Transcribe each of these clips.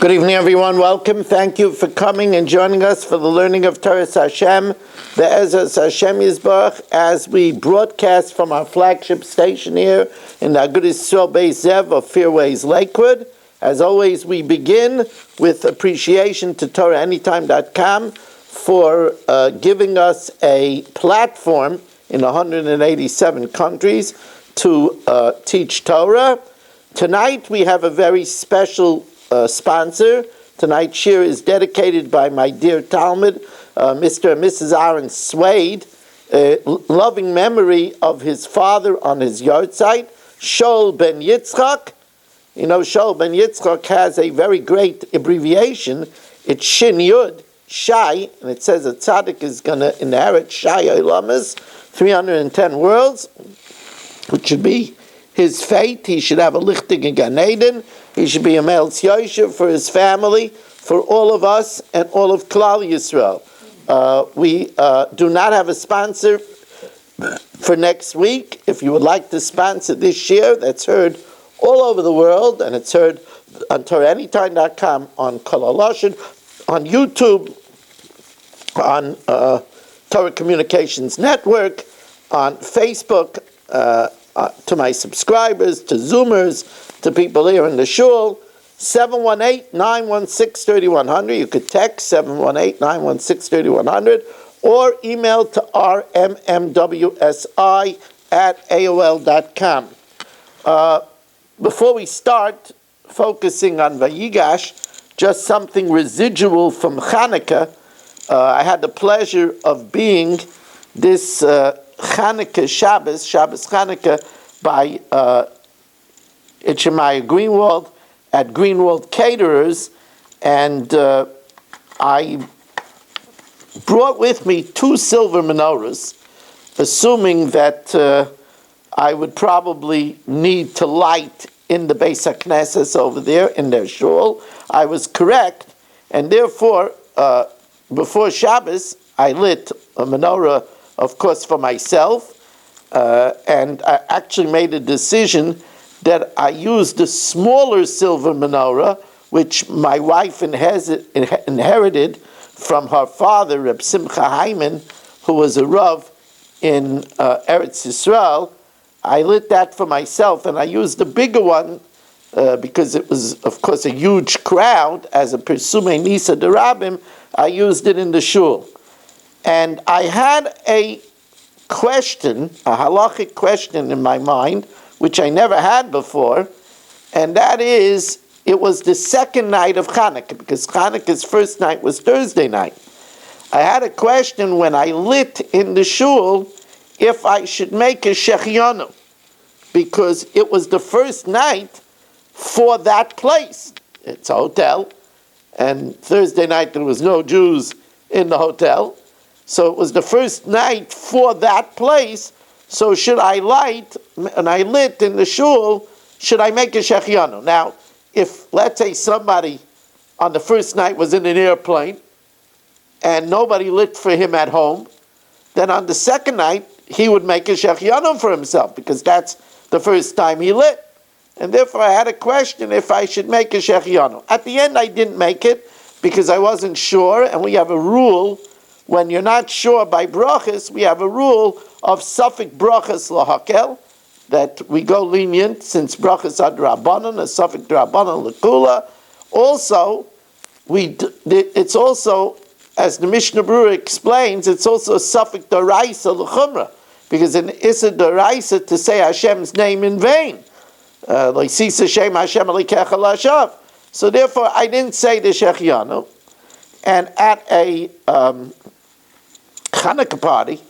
Good evening, everyone. Welcome. Thank you for coming and joining us for the learning of Torah Hashem, Be'ezras Hashem Yisbarach, as we broadcast from our flagship station here in the Aguda Beis Zev of Fairways, Lakewood. As always, we begin with appreciation to TorahAnytime.com for giving us a platform in 187 countries to teach Torah. Tonight we have a very special sponsor. Tonight's Shiur is dedicated by my dear Talmud, Mr. and Mrs. Aaron Swade, loving memory of his father on his yahrzeit, Shul ben Yitzchak. You know, Shul ben Yitzchak has a very great abbreviation. It's Shin Yud, Shai, and it says a tzaddik is going to inherit Shai Olamas, 310 worlds, which should be his fate. He should have a lichtig in Gan Eden. He should be a male tziyoshev for his family, for all of us, and all of Klal Yisrael. We do not have a sponsor for next week. If you would like to sponsor this year, that's heard all over the world, and it's heard on TorahAnytime.com, on Kol Haloshen, on YouTube, on Torah Communications Network, on Facebook, to my subscribers, to Zoomers, to people here in the Shul, 718-916-3100. You could text 718-916-3100 or email to rmmwsi@aol.com. Before we start focusing on Vayigash, just something residual from Hanukkah. I had the pleasure of being this Hanukkah Shabbos Hanukkah by Shemaiah Greenwald at Greenwald Caterers, and I brought with me 2 silver menorahs, assuming that I would probably need to light in the Beis HaKnesses over there in their shul. I was correct, and therefore, before Shabbos, I lit a menorah, of course, for myself, and I actually made a decision that I used the smaller silver menorah, which my wife inherited from her father, Reb Simcha Hyman, who was a Rav in Eretz Yisrael. I lit that for myself, and I used the bigger one because it was, of course, a huge crowd. As a Persumei Nisa Derabim, I used it in the shul. And I had a question, a halachic question in my mind, which I never had before, and that is, it was the second night of Hanukkah, because Hanukkah's first night was Thursday night. I had a question when I lit in the shul if I should make a shechianu, because it was the first night for that place. It's a hotel, and Thursday night there was no Jews in the hotel, so it was the first night for that place. So should I light, and I lit in the shul, should I make a shechianu? Now, if, let's say, somebody on the first night was in an airplane, and nobody lit for him at home, then on the second night, he would make a shechianu for himself, because that's the first time he lit. And therefore, I had a question if I should make a shechianu. At the end, I didn't make it, because I wasn't sure, and we have a rule, when you're not sure by brachas, we have a rule of suffik brachas lahakel, that we go lenient since brachas are drabanan, a suffik drabanan lekula. Also, it's also, as the Mishnah Berurah explains, it's also a suffik daraisa lechumra, because in Issa daraisa to say Hashem's name in vain, like Sisa Shem Hashem Alikecha Lashav. So therefore, I didn't say the shechianu, and at a Hanukkah party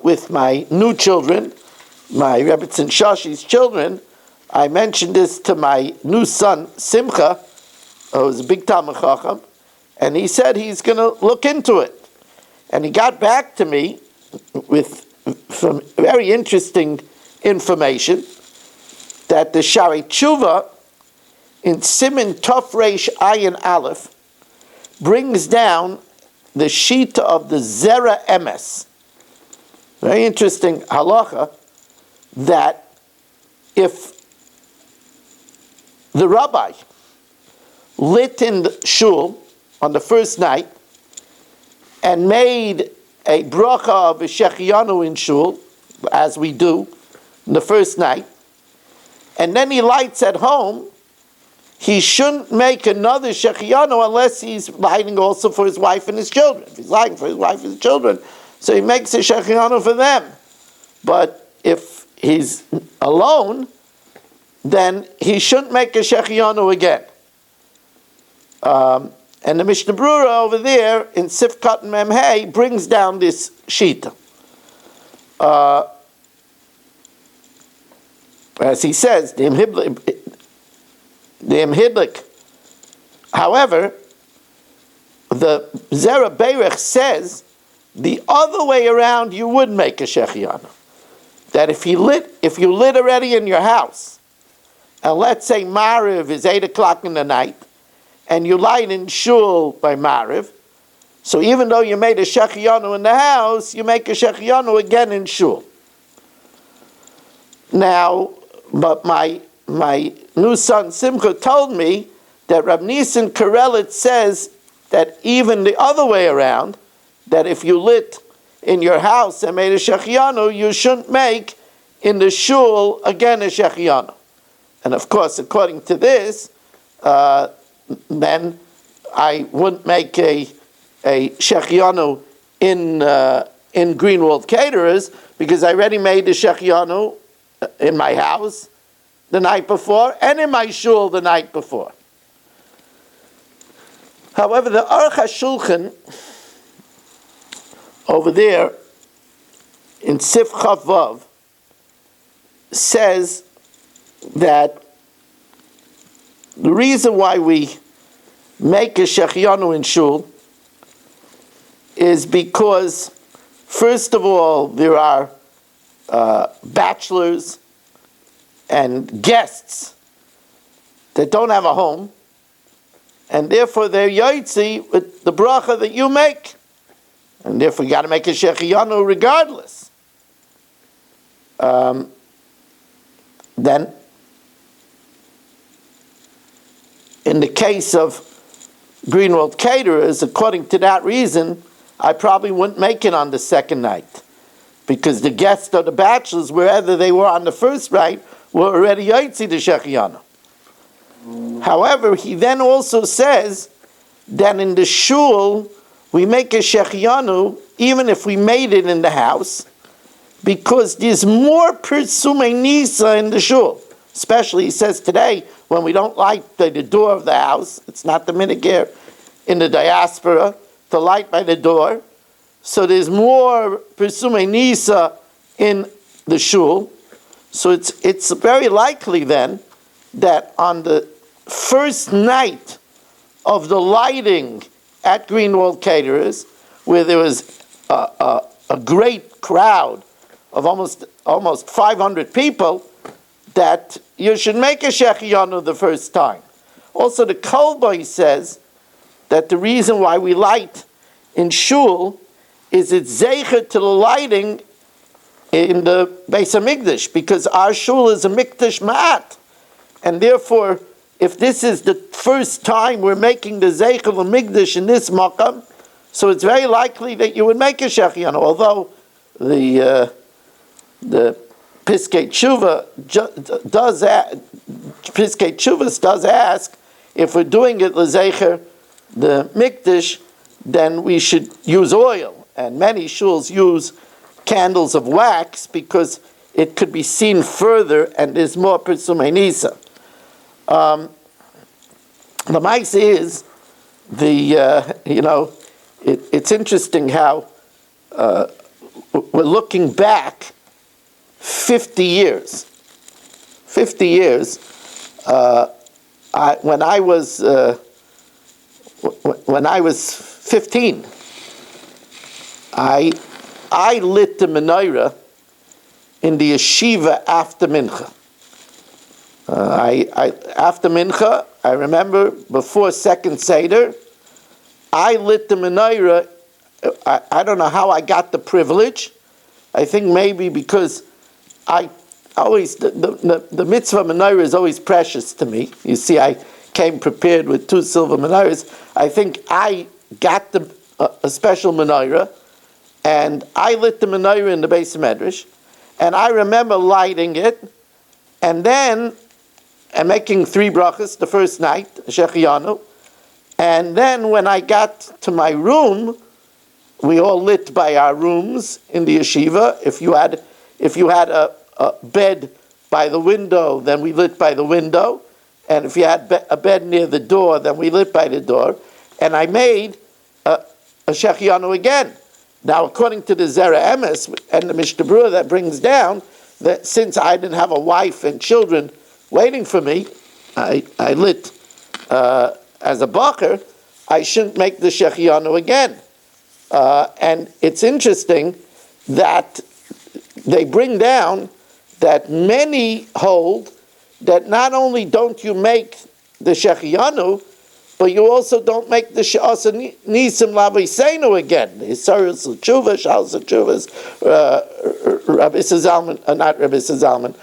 with my new children, my Rebbetzin Shashi's children, I mentioned this to my new son, Simcha, who's a big Talmid Chacham, and he said he's going to look into it. And he got back to me with some very interesting information that the Shari Tshuva in Siman Tov Reish Ayin Aleph brings down the Shita of the Zera Emes. Very interesting halacha, that if the rabbi lit in the shul on the first night and made a bracha of a shechianu in shul, as we do in the first night, and then he lights at home, he shouldn't make another shechianu unless he's lighting also for his wife and his children. If he's lighting for his wife and his children, so he makes a shechianu for them. But if he's alone, then he shouldn't make a shechianu again. And the Mishnah Brura over there in Sifkat and Memhei brings down this shita. As he says, the Imhidlik. However, the Zera Beirech says the other way around you would make a shechianu. That if you lit already in your house, and let's say Mariv is 8 o'clock in the night, and you light in Shul by Mariv, so even though you made a shechianu in the house, you make a shechianu again in Shul. Now, but my new son Simcha told me that Rab Nisan Karelit says that even the other way around, that if you lit in your house and made a shechianu, you shouldn't make in the shul again a shechianu. And of course, according to this, then I wouldn't make a shechianu in Greenwald Caterers, because I already made a shechianu in my house the night before and in my shul the night before. However, the Aruch HaShulchan over there in Sif Chav Vav says that the reason why we make a shechianu in shul is because, first of all, there are bachelors and guests that don't have a home, and therefore they're yotzi with the bracha that you make, and therefore you got to make a shechianu regardless. Then, in the case of Greenwald Caterers, according to that reason, I probably wouldn't make it on the second night, because the guests or the bachelors, wherever they were on the first night, were already yotzi the shechianu. However, he then also says that in the shul we make a shechianu even if we made it in the house, because there's more persumei nisa in the shul. Especially, he says today, when we don't light by the door of the house, it's not the minhag here in the diaspora to light by the door. So there's more persumei nisa in the shul. So it's very likely then that on the first night of the lighting at Greenwald Caterers, where there was a great crowd of almost 500 people, that you should make a shechianu the first time. Also, the Kolboy says that the reason why we light in shul is it's zeicher to the lighting in the Beis HaMikdash, because our shul is a mikdash ma'at, and therefore, if this is the first time we're making the zeicher l'mikdash in this makam, so it's very likely that you would make a shechianu. Although the Piskei Tshuvas does ask, if we're doing it l'zeicher the mikdash, then we should use oil, and many shuls use candles of wax because it could be seen further and there's more persumei nisa. The mice is it's interesting how we're looking back 50 years. 50 years. When I was 15, I lit the menorah in the yeshiva after mincha. After mincha, I remember before second seder, I lit the menorah. I don't know how I got the privilege. I think maybe because I always, the mitzvah menorah is always precious to me. You see, I came prepared with 2 silver menorahs. I think I got a special menorah, and I lit the menorah in the base of Medrash, and I remember lighting it, and then making 3 brachas the first night, Shechianu, and then when I got to my room, we all lit by our rooms in the yeshiva. If you had a bed by the window, then we lit by the window. And if you had a bed near the door, then we lit by the door. And I made a Shechianu again. Now, according to the Zera Emes and the Mishnah Berurah, that brings down that since I didn't have a wife and children waiting for me, I lit as a bacher, I shouldn't make the Shechianu again. And it's interesting that they bring down that many hold that not only don't you make the Shechianu, but you also don't make the She'asa Nisim Laviseinu again. The Yisrael's L'Tshuva, Shal's L'Tshuvas, Rabbi Issa Zalman, not Rabbi Issa Zalman,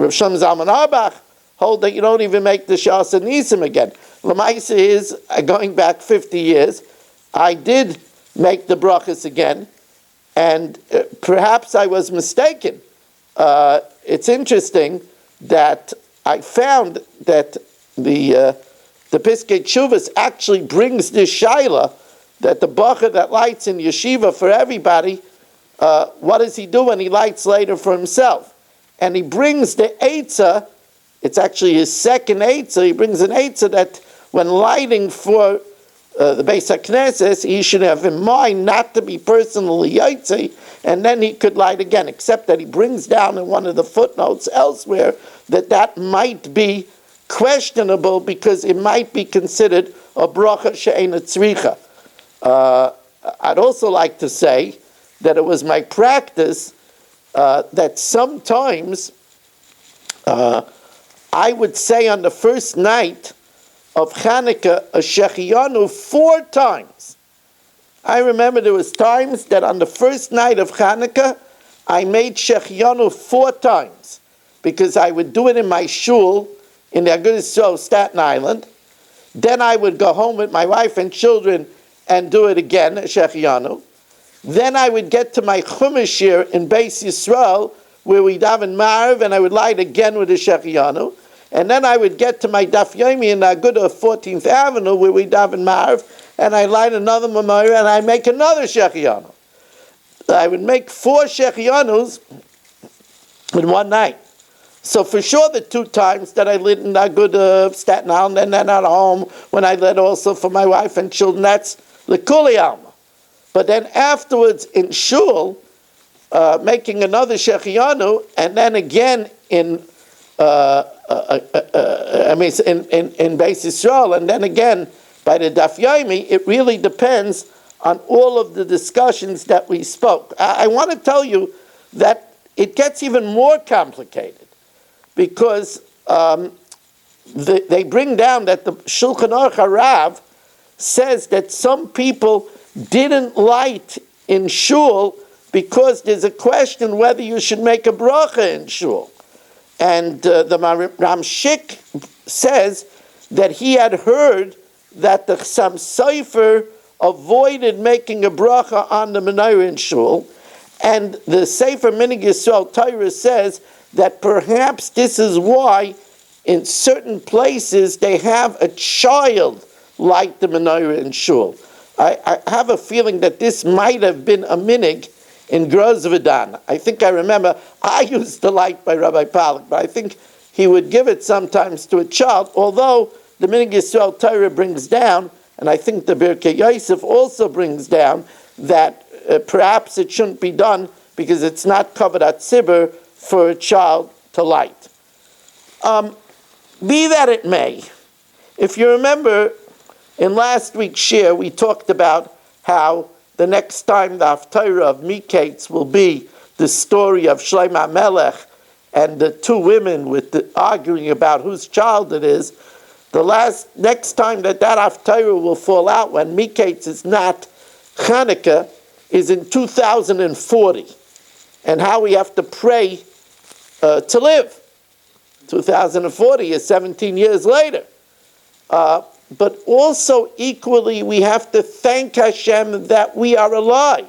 Rav Shem Zalman Auerbach hold that you don't even make the She'asa Nisim again. L'maisa is, going back 50 years, I did make the brachas again, and perhaps I was mistaken. It's interesting that I found that the Piskei Teshuvos actually brings this shaila that the bacher that lights in yeshiva for everybody, what does he do when he lights later for himself? And he brings the eitzah, it's actually his second eitzah, he brings an eitzah that when lighting for the Beis HaKnesses, he should have in mind not to be personally yotze, and then he could light again, except that he brings down in one of the footnotes elsewhere that might be questionable because it might be considered a bracha she'eina tzricha. I'd also like to say that it was my practice that sometimes I would say on the first night of Chanukah a Shechianu 4 times. I remember there was times that on the first night of Chanukah I made Shechianu 4 times because I would do it in my Shul in the Aguda, Staten Island. Then I would go home with my wife and children and do it again, Shechianu. Then I would get to my Chumash here in Beis Yisrael, where we daven Ma'ariv, and I would light again with a Shechianu. And then I would get to my Daf Yomi in Aguda, 14th Avenue, where we daven Ma'ariv, and I light another Menorah, and I make another Shechianu. I would make 4 Shechianus in one night. So for sure the 2 times that I lit in Aguda, Staten Island, and then at home, when I lit also for my wife and children, that's L'Kuli Alma. But then afterwards in Shul, making another Shechianu, and then again in Beis Yisrael, and then again by the Daf Yomi, it really depends on all of the discussions that we spoke. I want to tell you that it gets even more complicated because they bring down that the Shulchan Aruch Harav says that some people didn't light in Shul because there's a question whether you should make a bracha in Shul. And the Ramshik says that he had heard that the Chassam Sofer avoided making a bracha on the menorah in Shul, and the Sefer Minig Yisrael Torah says that perhaps this is why in certain places they have a child light the menorah in Shul. I have a feeling that this might have been a minig in Grozvedan. I think I remember I used to light by Rabbi Pollack, but I think he would give it sometimes to a child, although the Minig Yisrael Torah brings down, and I think the Birkei Yosef also brings down, that perhaps it shouldn't be done because it's not covered at Tzibur for a child to light. Be that it may, if you remember, in last week's shir, we talked about how the next time the Haftarah of Miketz will be the story of Shlomo HaMelech and the 2 women arguing about whose child it is. The next time that Haftarah will fall out when Miketz is not Chanukah is in 2040, and how we have to pray to live. 2040 is 17 years later. But also equally, we have to thank Hashem that we are alive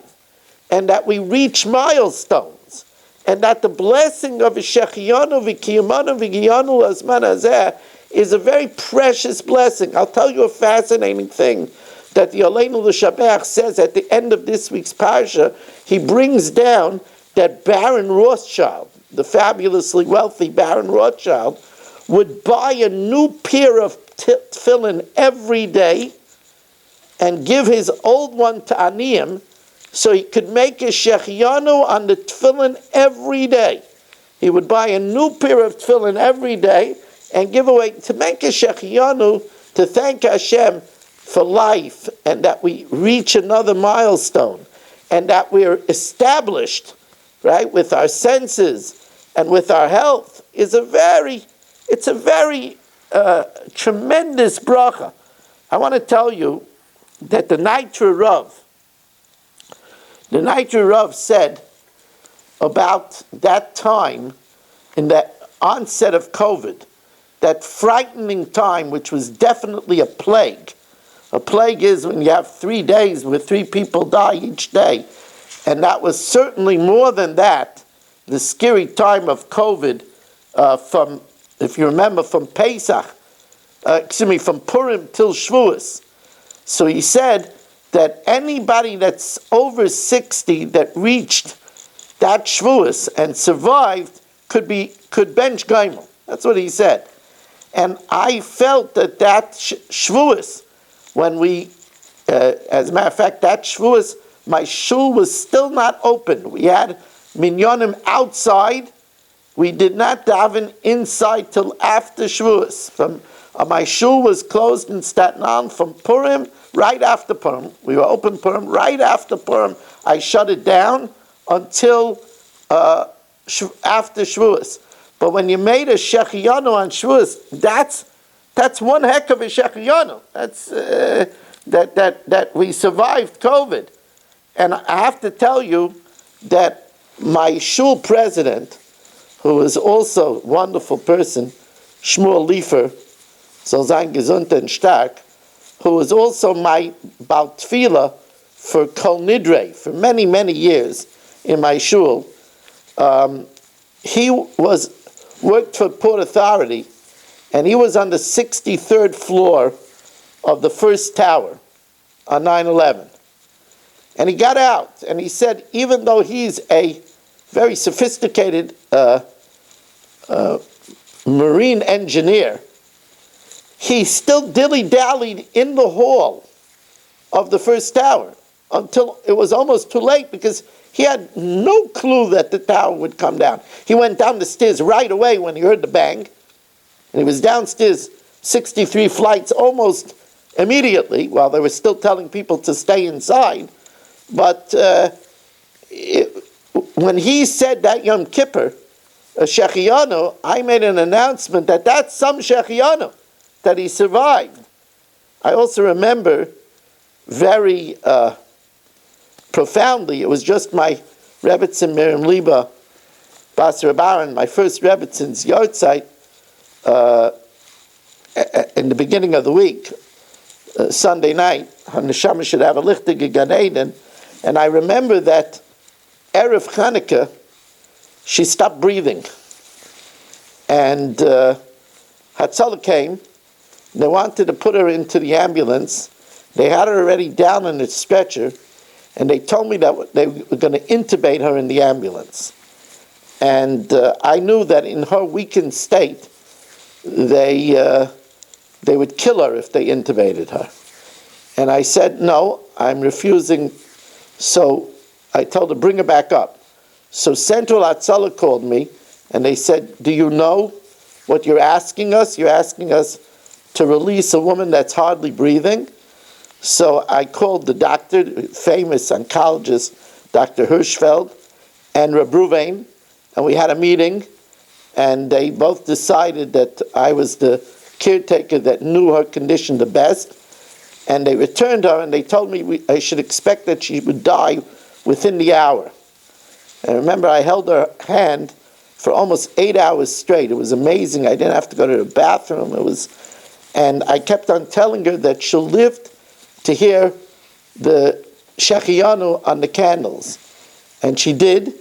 and that we reach milestones, and that the blessing of Shechianu v'kiyamanu v'giyanu l'azman hazeh is a very precious blessing. I'll tell you a fascinating thing that the Aleinu L'Shabach says at the end of this week's parsha. He brings down that Baron Rothschild, the fabulously wealthy Baron Rothschild, would buy a new pair of tefillin every day and give his old one to Aniyim so he could make a shechianu on the tefillin every day. He would buy a new pair of tefillin every day and give away to make a shechianu to thank Hashem for life and that we reach another milestone and that we're established, right, with our senses and with our health it's a very tremendous bracha. I want to tell you that the Nitra Rav said about that time, in that onset of COVID, that frightening time, which was definitely a plague. A plague is when you have 3 days where 3 people die each day. And that was certainly more than that, the scary time of COVID from, if you remember, from Pesach, from Purim till Shavuos. So he said that anybody that's over 60 that reached that Shavuos and survived could bench Gaimel. That's what he said. And I felt that Shavuos, when we, as a matter of fact, that Shavuos, my shul was still not open. We had minyanim outside. We did not daven inside till after Shavuos. My shul was closed in Staten Island from Purim, right after Purim. We were open Purim, right after Purim. I shut it down until after Shavuos. But when you made a shechianu on Shavuos, that's one heck of a shechianu. That's that we survived COVID. And I have to tell you that my shul president, who is also a wonderful person, Shmuel Liefer, soll sein gesund und stark, who was also my Baal Tefillah for Kol Nidre for many, many years in my shul. He worked for Port Authority, and he was on the 63rd floor of the first tower on 9/11. And he got out, and he said, even though he's a very sophisticated marine engineer, he still dilly-dallied in the hall of the first tower until it was almost too late, because he had no clue that the tower would come down. He went down the stairs right away when he heard the bang, and he was downstairs 63 flights almost immediately, while they were still telling people to stay inside. But when he said that Yom Kippur, a shechianu, I made an announcement that that's some shechianu, that he survived. I also remember very profoundly, it was just my Rebbetzin Miriam Liba Bas Rabaran, my first Rebbetzins Yortzeit, in the beginning of the week, Sunday night, Neshama should have a lichtige Gan Eden, and I remember that Erev Chanukah, she stopped breathing. And Hatzalah came. They wanted to put her into the ambulance. They had her already down on a stretcher, and they told me that they were going to intubate her in the ambulance. And I knew that in her weakened state, they would kill her if they intubated her. And I said, no, I'm refusing. So I told her, bring her back up. So Central Hatzalah called me, and they said, do you know what you're asking us? You're asking us to release a woman that's hardly breathing. So I called the doctor, famous oncologist, Dr. Hirschfeld, and Reb Ruvain, and we had a meeting, and they both decided that I was the caretaker that knew her condition the best, and they returned her, and they told me I should expect that she would die within the hour. And remember, I held her hand for almost 8 hours straight. It was amazing. I didn't have to go to the bathroom. And I kept on telling her that she lived to hear the Shechianu on the candles. And she did,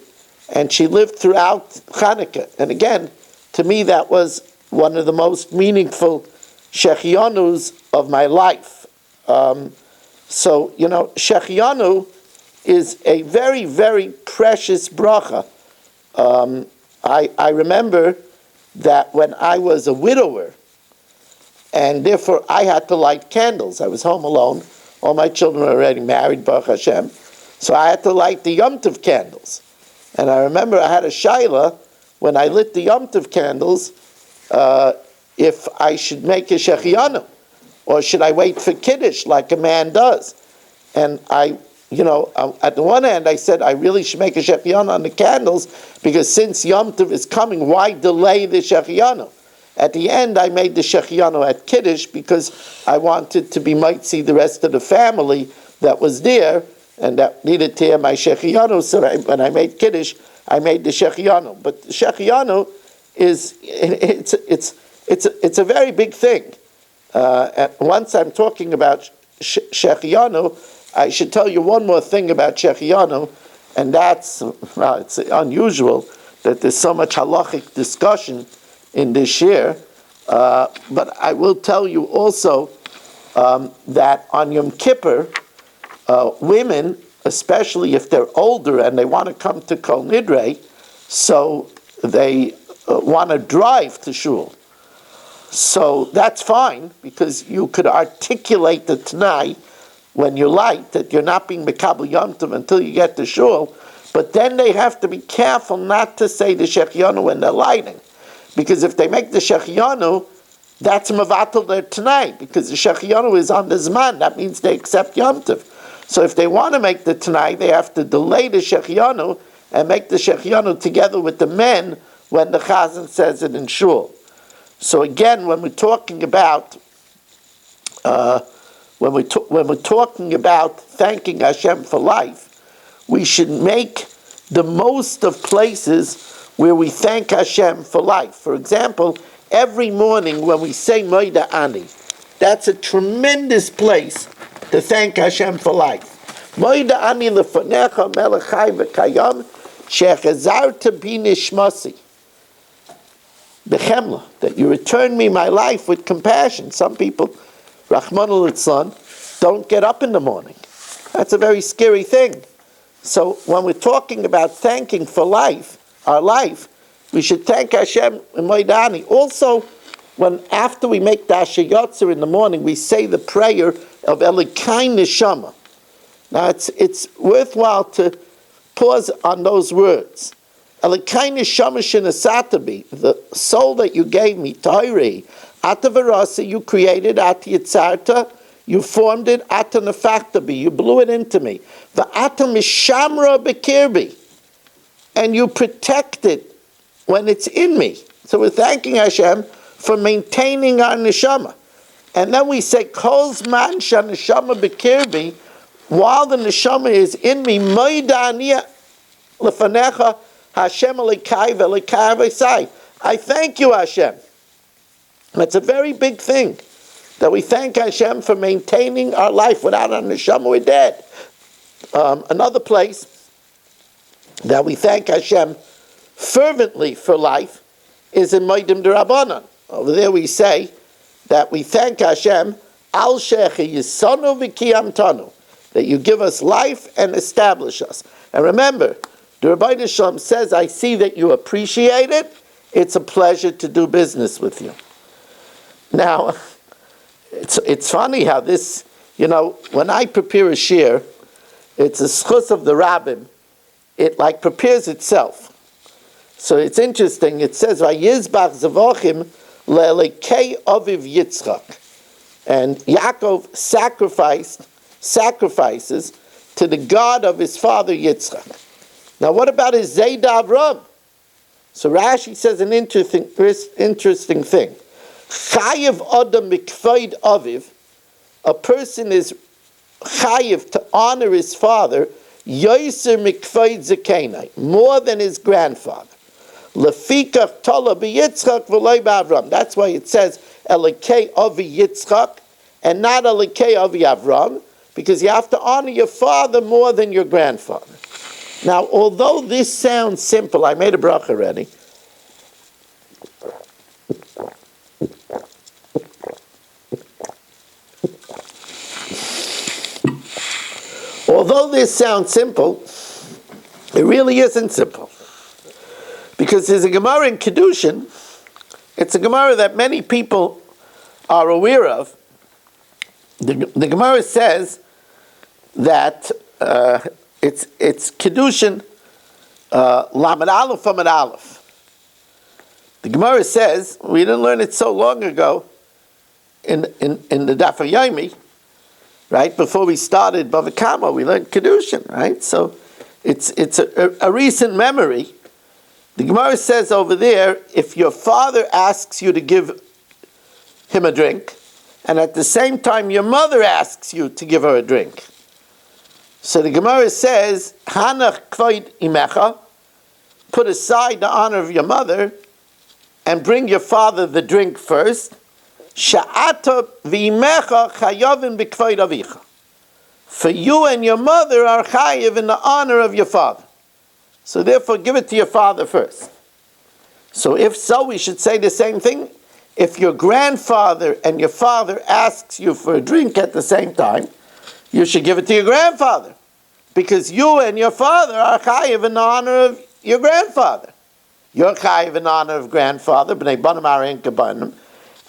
and she lived throughout Hanukkah. And again, to me, that was one of the most meaningful Shechianus of my life. So, Shechianu is a very, very precious bracha. I remember that when I was a widower, and therefore I had to light candles. I was home alone. All my children were already married, Baruch Hashem. So I had to light the Yom Tov candles. And I remember I had a shaila when I lit the Yom Tov candles, if I should make a shechianu, or should I wait for Kiddush like a man does? And at the one hand I said I really should make a shechianu on the candles, because since Yom Tov is coming, why delay the shechianu? At the end, I made the shechianu at Kiddush because I wanted to be mitzi the rest of the family that was there and that needed to hear my shechianu. So when I made Kiddush, I made the shechianu. But the shechianu it's a very big thing. Once I'm talking about shechianu, I should tell you one more thing about shechianu, and that's it's unusual that there's so much halachic discussion in this year, but I will tell you also that on Yom Kippur, women, especially if they're older and they want to come to Kol Nidre, so they want to drive to Shul. So that's fine, because you could articulate the Tanai when you light, that you're not being Mekabel Yom Tov until you get to Shul, but then they have to be careful not to say the Shechianu when they're lighting. Because if they make the Shechianu, that's Mavatal their Tanai, because the Shechianu is on the Zman. That means they accept Yom Tov. So if they want to make the Tanai, they have to delay the Shechianu and make the Shechianu together with the men when the Chazan says it in Shul. So again, when we're talking about thanking Hashem for life, we should make the most of places where we thank Hashem for life. For example, every morning when we say Moida Ani, that's a tremendous place to thank Hashem for life. Moida Ani lefanecha melech chai v'kayam shechazarta bi nishmasi. Bechemla, that you return me my life with compassion. Some people, Rachmana litzlan, don't get up in the morning. That's a very scary thing. So when we're talking about thanking for life, our life, we should thank Hashem in Moidani. Also, after we make the Asher Yotzer in the morning, we say the prayer of Elikai Neshama. Now it's worthwhile to pause on those words. Elikai Neshama Shinasatabi, the soul that you gave me, Tairi, Ata Varasa, you created, Ata Yitzarta, you formed it, Ata Nefachtabi, you blew it into me. The Ata Mishamra Bekirbi, and you protect it when it's in me. So we're thanking Hashem for maintaining our neshama. And then we say, Kol zman shaneshama bekirbi, while the neshama is in me, moida aniya lefanecha Hashem elikai v'elikai v'sai. I thank you, Hashem. That's a very big thing, that we thank Hashem for maintaining our life. Without our neshama, we're dead. Another place that we thank Hashem fervently for life is in Moedim D'Rabbanan. Over there we say that we thank Hashem al shechi yisonu v'kiyamtanu, that you give us life and establish us. And remember, the Rebbeinu Shalom says, I see that you appreciate it. It's a pleasure to do business with you. Now, it's funny how this, when I prepare a shiur, it's a schus of the rabbim. It prepares itself. So it's interesting. It says, "Vayizbach zavochim le'elekei aviv Yitzchak," and Yaakov sacrifices to the God of his father Yitzchak. Now, what about his Zayda Avram? So Rashi says an interesting thing. Chayiv adam mikvaid aviv. A person is chayiv to honor his father. Yoser mikvaid zakenai, more than his grandfather. Lefikach tola b'Yitzchak v'loy b'Avram. That's why it says Elikei avi Yitzchak and not Elikei avi Avram, because you have to honor your father more than your grandfather. Now, although this sounds simple, I made a bracha already. Although this sounds simple, it really isn't simple. Because there's a Gemara in Kedushin, it's a Gemara that many people are aware of. The Gemara says that it's Kedushin Lamed Aleph Amud Aleph. The Gemara says, we didn't learn it so long ago in the Daf Yomi, right? Before we started Bava Kama, we learned Kedushin, right? So it's a recent memory. The Gemara says over there, if your father asks you to give him a drink, and at the same time your mother asks you to give her a drink. So the Gemara says, Hanach kvoid imecha, put aside the honor of your mother, and bring your father the drink first. Sha'ata v'imecha chayovin b'kvoid avicha. For you and your mother are chayiv in the honor of your father. So therefore, give it to your father first. So if so, we should say the same thing. If your grandfather and your father asks you for a drink at the same time, you should give it to your grandfather. Because you and your father are chayiv in the honor of your grandfather. You're chayiv in the honor of grandfather, b'nei banim arein kabanim.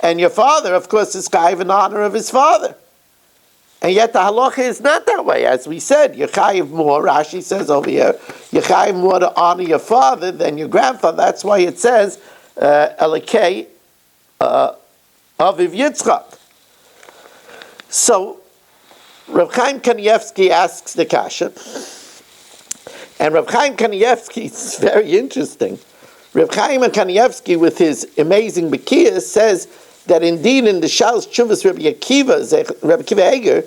And your father, of course, is chayiv in the honor of his father. And yet the halacha is not that way. As we said, you're chayiv more, Rashi says over here, you're chayiv more to honor your father than your grandfather. That's why it says, Elikei Aviv Yitzchak. So, Reb Chaim Kanievsky asks the kasha, and Reb Chaim Kanievsky is very interesting. Reb Chaim Kanievsky, with his amazing Bekiyah, says that indeed in the Shal's Chuvas Rabbi Akiva Eger,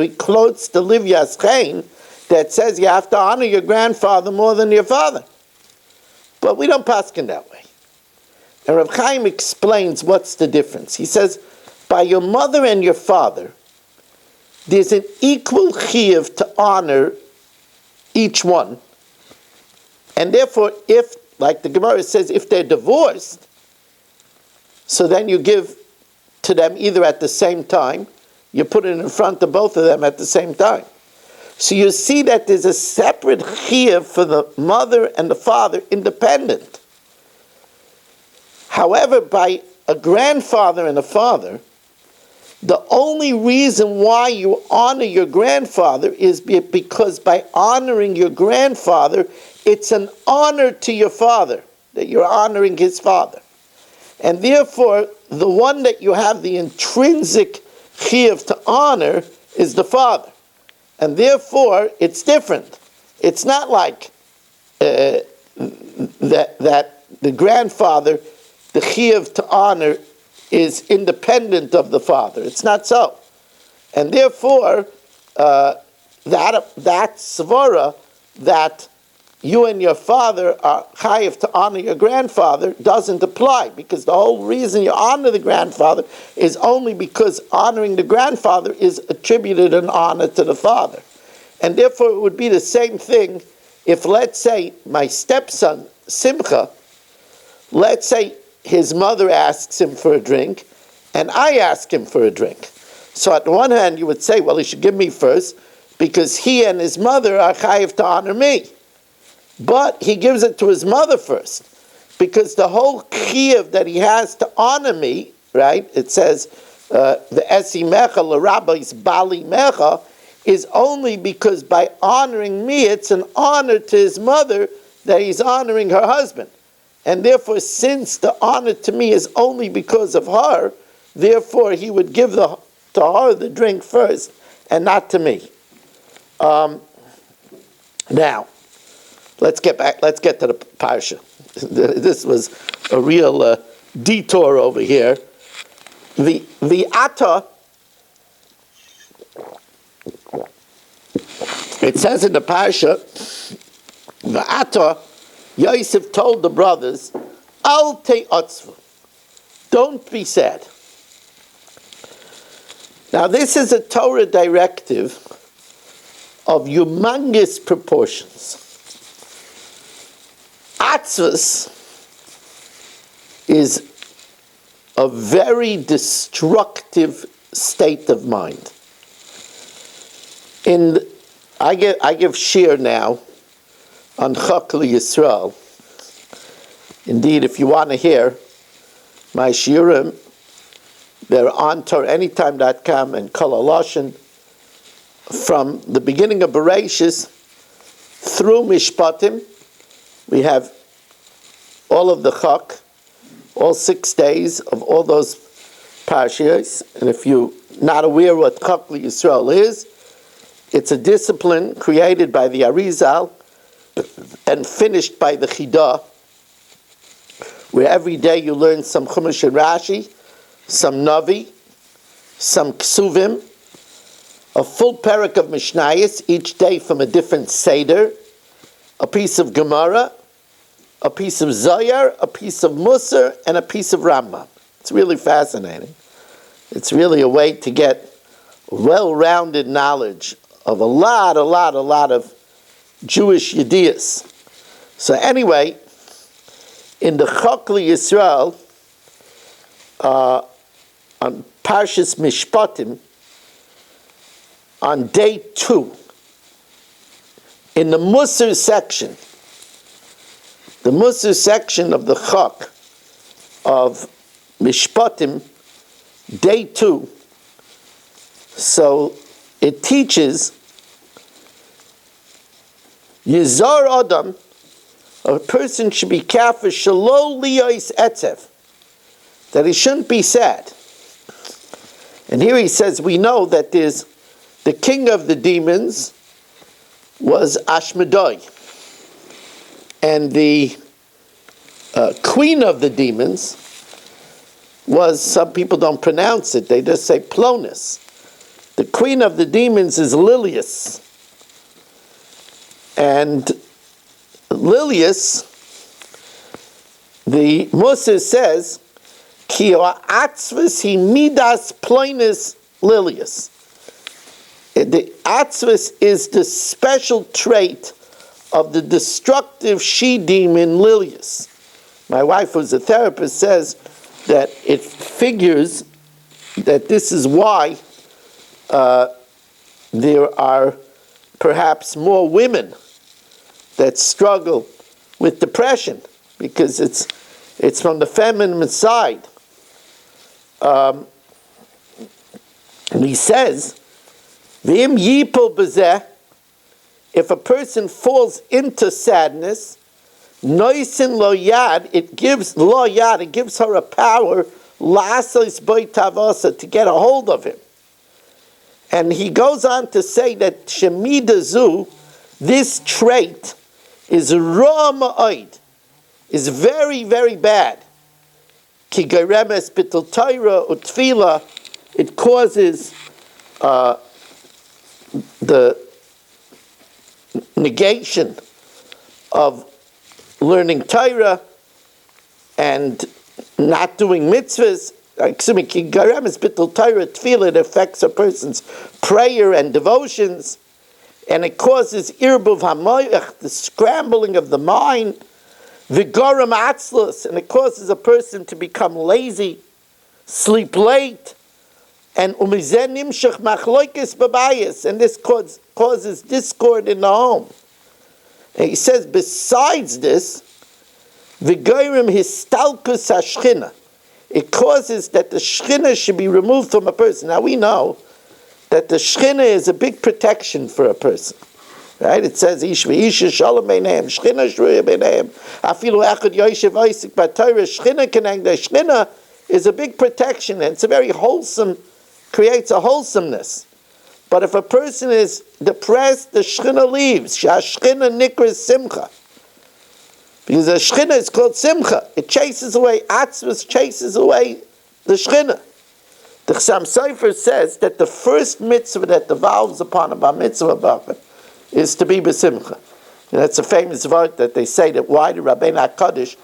he quotes the Livya's Chain that says you have to honor your grandfather more than your father. But we don't paskin that way. And Reb Chaim explains what's the difference. He says, by your mother and your father, there's an equal chiyuv to honor each one. And therefore, if, like the Gemara says, if they're divorced, so then you give to them either at the same time, you put it in front of both of them at the same time. So you see that there's a separate chiyuv for the mother and the father, independent. However, by a grandfather and a father, the only reason why you honor your grandfather is because by honoring your grandfather, it's an honor to your father, that you're honoring his father. And therefore, the one that you have the intrinsic chiyuv to honor is the father. And therefore, it's different. It's not like that the grandfather, the chiyuv to honor is independent of the father. It's not so. And therefore, that svara, that you and your father are chayiv to honor your grandfather, doesn't apply, because the whole reason you honor the grandfather is only because honoring the grandfather is attributed an honor to the father. And therefore it would be the same thing if, let's say, my stepson, Simcha, let's say his mother asks him for a drink, and I ask him for a drink. So at the one hand you would say, well, he should give me first, because he and his mother are chayiv to honor me. But he gives it to his mother first, because the whole chiyuv that he has to honor me, right? It says the esi mecha l'rabbis bali mecha, is only because by honoring me, it's an honor to his mother that he's honoring her husband, and therefore, since the honor to me is only because of her, therefore he would give to her the drink first, and not to me. Now. Let's get to the parsha. This was a real detour over here. The Ata, it says in the parsha, V'ata, Yosef told the brothers, Al te'otzvu, don't be sad. Now this is a Torah directive of humongous proportions. Atzvus is a very destructive state of mind. I give Shiur now on Chokli Yisrael. Indeed, if you want to hear my Shiurim, they're on TorahAnytime.com and Kol HaLashon from the beginning of Bereshis through Mishpatim. We have all of the Chok, all 6 days of all those parshas. And if you're not aware what Chokli Yisrael is, it's a discipline created by the Arizal and finished by the Chidah, where every day you learn some Chumash and Rashi, some Navi, some Ksuvim, a full parak of Mishnayos, each day from a different Seder, a piece of Gemara, a piece of Zohar, a piece of Musar, and a piece of Rambam. It's really fascinating. It's really a way to get well-rounded knowledge of a lot of Jewish Yedias. So anyway, in the Chokli Yisrael, on Parshas Mishpatim, on day 2, in the Musar section, of the Chok of Mishpatim, day 2, so it teaches Yizar Adam, a person should be careful, Shalo Liyos Etzev, that he shouldn't be sad. And here he says, we know that there's the king of the demons was Ashmedai, and the queen of the demons was, some people don't pronounce it, they just say Plonus. The queen of the demons is Lilius. And Lilius, the Musar says, Ki atzvus hi midas ploinus Lilius. The atzvus is the special trait of the destructive she-demon Lilius. My wife, who's a therapist, says that it figures that this is why there are perhaps more women that struggle with depression, because it's from the feminine side. And he says, V'im yipol b'zeh, if a person falls into sadness, noisin lo yad, it gives her a power, la'asos boi tavosa, to get a hold of him. And he goes on to say that shemidazu, this trait, is ra ma'od, is very, very bad. Ki geremes bittul Torah utfila, it causes the negation of learning Torah and not doing mitzvahs. Ki geremes bittul Torah utfila, it affects a person's prayer and devotions. And it causes irbuv hamoyach, the scrambling of the mind, vigoram atzlus, and it causes a person to become lazy, sleep late, and umizen nimshach machloikis babayis, and this causes discord in the home. And he says, besides this, vigoram histalkus hashchina, it causes that the shchina should be removed from a person. Now we know that the Shechina is a big protection for a person. Right? It says, Ish v'isha shalom b'neihem, Shechina shruya b'neihem, afilu echad yoshev oisik b'Torah, Shechina keneg. The Shechina is a big protection, and it's a very wholesome, creates a wholesomeness. But if a person is depressed, the Shechina leaves. Shechina nikras simcha. Because the Shechina is called simcha. It chases away, atzvus chases away the Shechina. The Chassam Sofer says that the first mitzvah that devolves upon a bar mitzvah bachar is to be besimcha. And that's a famous word that they say, that why the Rabbeinu HaKadosh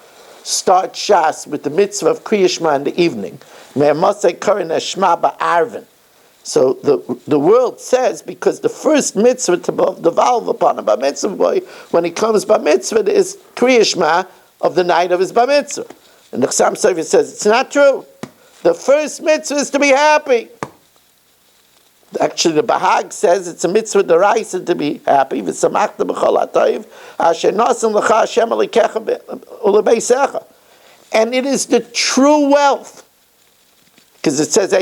start Shas with the mitzvah of Kriya Shema in the evening. So the world says, because the first mitzvah to devolve upon a bar mitzvah boy, when he comes bar mitzvah, is Kriya Shema of the night of his bar mitzvah. And the Chassam Sofer says, it's not true. The first mitzvah is to be happy. Actually, the Bahag says it's a mitzvah d'oraisa to be happy. And it is the true wealth. Because it says,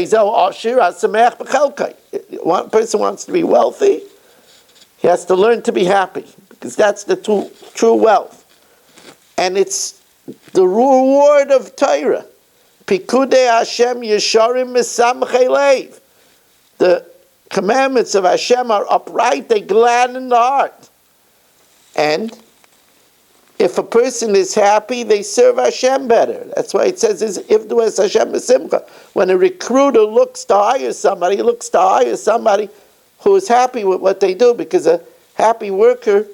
one person wants to be wealthy, he has to learn to be happy. Because that's the true wealth. And it's the reward of Torah. Pikudei Hashem Yesharim Mesamchei Leiv. The commandments of Hashem are upright, they gladden the heart. And if a person is happy, they serve Hashem better. That's why it says, Ivdu es Hashem b'simcha. When a recruiter looks to hire somebody, he looks to hire somebody who is happy with what they do, because a happy worker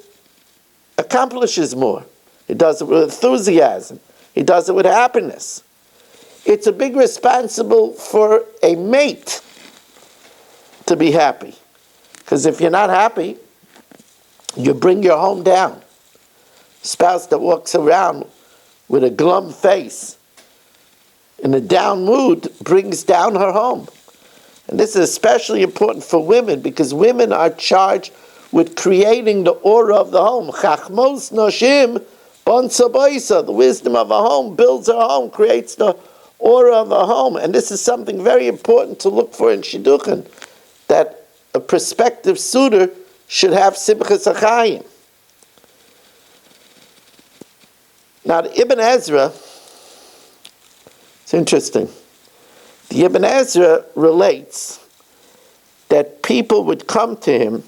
accomplishes more. He does it with enthusiasm. He does it with happiness. It's a big responsibility for a mate to be happy. Because if you're not happy, you bring your home down. Spouse that walks around with a glum face, in a down mood, brings down her home. And this is especially important for women, because women are charged with creating the aura of the home. Chachmos noshim bon saboisa. The wisdom of a home builds a home, creates the aura of a home. And this is something very important to look for in Shidduchin, that a prospective suitor should have Simchas HaChaim. Now, the Ibn Ezra, it's interesting. The Ibn Ezra relates that people would come to him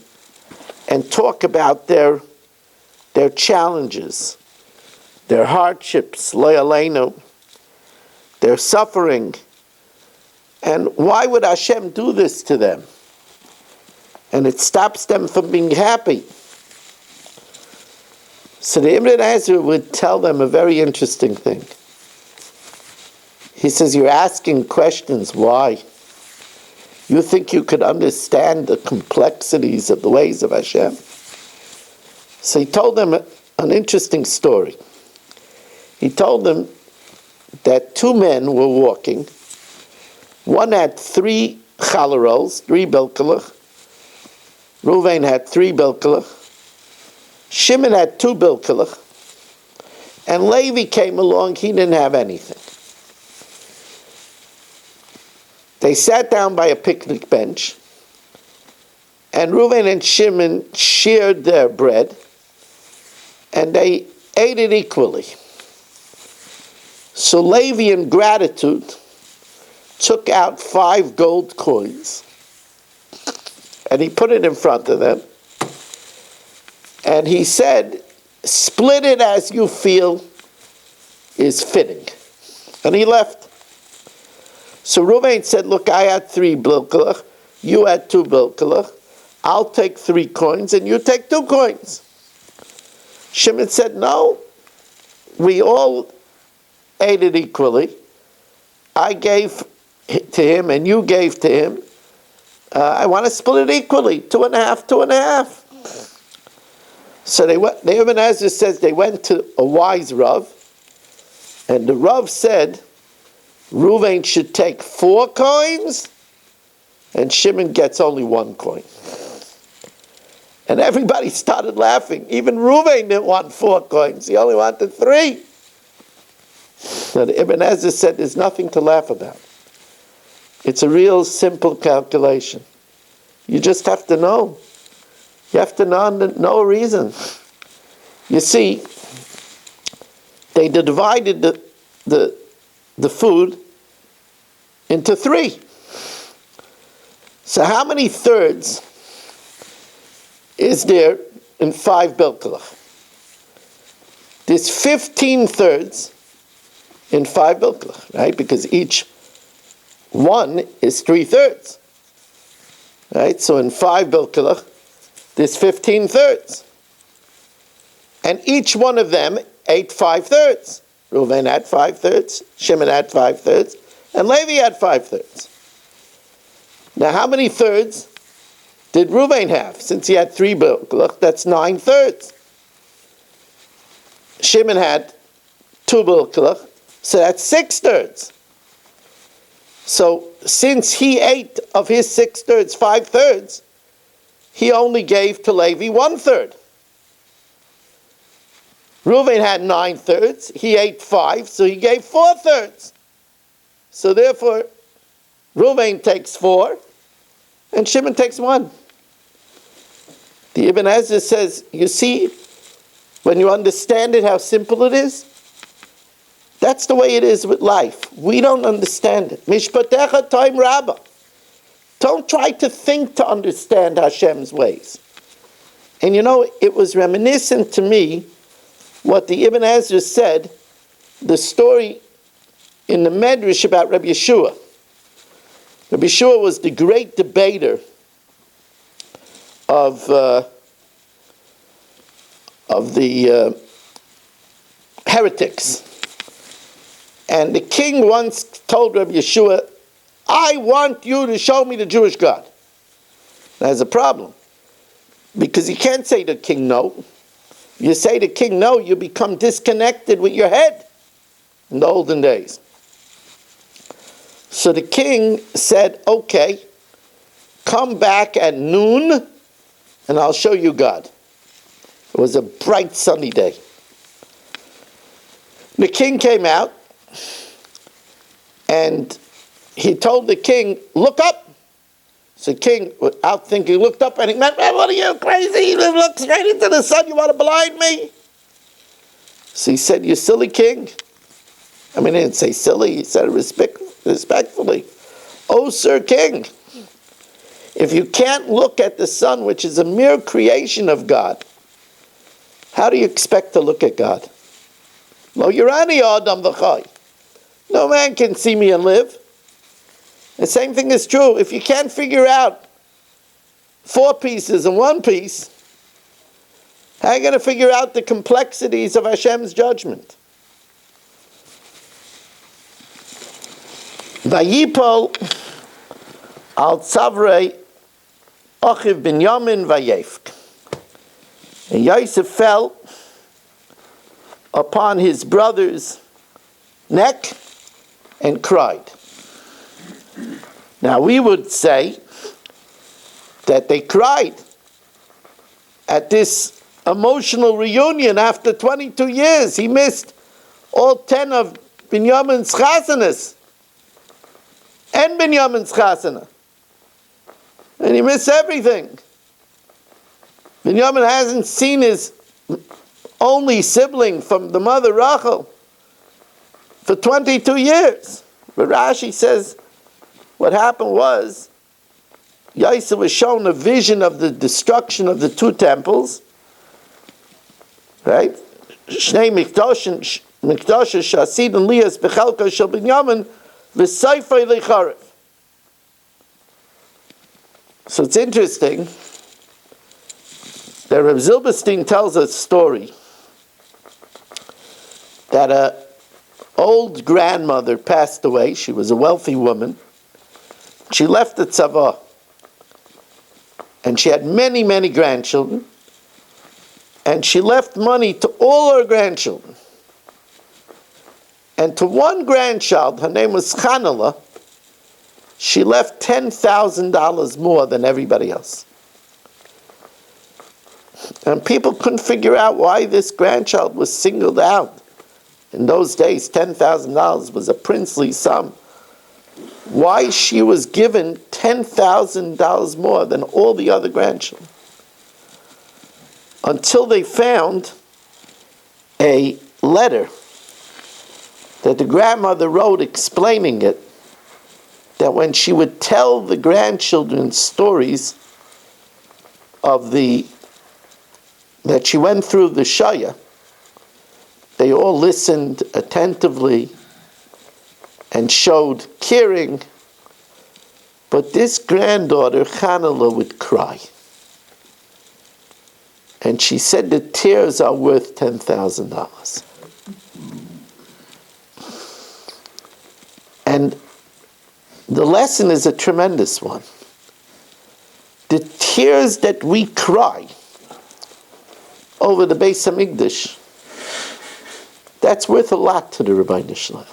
and talk about their challenges, their hardships, lo yaleinu, their suffering. And why would Hashem do this to them? And it stops them from being happy. So the Ibn Ezra would tell them a very interesting thing. He says, you're asking questions, why? You think you could understand the complexities of the ways of Hashem? So he told them an interesting story. He told them that two men were walking. One had 3 chalarol, 3 bilkelach. Reuven had 3 bilkelach. Shimon had 2 bilkelach. And Levi came along, he didn't have anything. They sat down by a picnic bench, and Reuven and Shimon shared their bread, and they ate it equally. So Levi, in gratitude, took out 5 gold coins, and he put it in front of them, and he said, split it as you feel is fitting. And he left. So Reuven said, look, I had 3 bilkelach, you had 2 bilkelach, I'll take 3 coins and you take 2 coins. Shimon said, no, we all ate it equally. I gave to him and you gave to him. I want to split it equally, 2.5, 2.5. So they went, the Ibn Ezra says they went to a wise Rav, and the Rav said, Reuven should take 4 coins, and Shimon gets only 1 coin. And everybody started laughing. Even Reuven didn't want 4 coins. He only wanted 3. So the Ibn Ezra said, there's nothing to laugh about. It's a real simple calculation. You just have to know. You have to know a reason. You see, they divided the food into 3. So how many thirds is there in 5 bilkelach? There's 15 thirds in 5 bilkelach, right? Because each one is 3 thirds. Right? So in 5 bilkelach, there's 15 thirds. And each one of them ate 5/3. Reuven had 5/3, Shimon had 5/3, and Levi had 5/3. Now, how many thirds did Reuven have? Since he had 3 bilklach, that's 9/3. Shimon had 2 bilklach, so that's 6/3. So, since he ate of his 6/3, 5/3, he only gave to Levi 1/3. Reuven had 9/3, he ate 5, so he gave 4/3. So therefore, Reuven takes 4, and Shimon takes 1. The Ibn Ezra says, you see, when you understand it, how simple it is? That's the way it is with life. We don't understand it. Mishpatecha toim rabba. Don't try to think to understand Hashem's ways. And you know, it was reminiscent to me what the Ibn Ezra said, the story in the Medrash about Rabbi Yeshua. Rabbi Yeshua was the great debater of the heretics. And the king once told Rabbi Yeshua, I want you to show me the Jewish God. There's a problem, because you can't say to the king no. You say to the king no, you become disconnected with your head in the olden days. So the king said, okay, come back at noon and I'll show you God. It was a bright sunny day. The king came out and he told the king, look up. So the king, without thinking, looked up and he went, what are you, crazy? You look straight into the sun, you want to blind me? So he said, you silly king. I mean, he didn't say silly, he said respectfully. Oh, sir king, if you can't look at the sun, which is a mere creation of God, how do you expect to look at God? Lo yirani adam v'chai. No man can see me and live. The same thing is true. If you can't figure out 4 pieces and 1 piece, how are you going to figure out the complexities of Hashem's judgment? Vayipol al tzavrei Achiv Binyamin vayefk. And Yosef fell upon his brother's neck and cried. Now we would say that they cried at this emotional reunion after 22 years. He missed all 10 of Binyamin's chasanas and Binyamin's chasana. And he missed everything. Binyamin hasn't seen his only sibling from the mother Rachel for 22 years. But Rashi says what happened was Yosef was shown a vision of the destruction of the 2 temples, right? Shnei mikdashim shasid and lias bechelka shel Binyamin v'seifei lecharev. So it's interesting that Reb Zilberstein tells a story that an old grandmother passed away. She was a wealthy woman. She left the tzava. And she had many, many grandchildren. And she left money to all her grandchildren. And to one grandchild, her name was Chanala, she left $10,000 more than everybody else. And people couldn't figure out why this grandchild was singled out. In those days, $10,000 was a princely sum. Why she was given $10,000 more than all the other grandchildren. Until they found a letter that the grandmother wrote explaining it, that when she would tell the grandchildren stories of that she went through the Shaya, they all listened attentively and showed caring, but this granddaughter, Chanala, would cry. And she said the tears are worth $10,000. And the lesson is a tremendous one. The tears that we cry over the Beis Hamikdash, that's worth a lot to the Rebbeinu Shalom.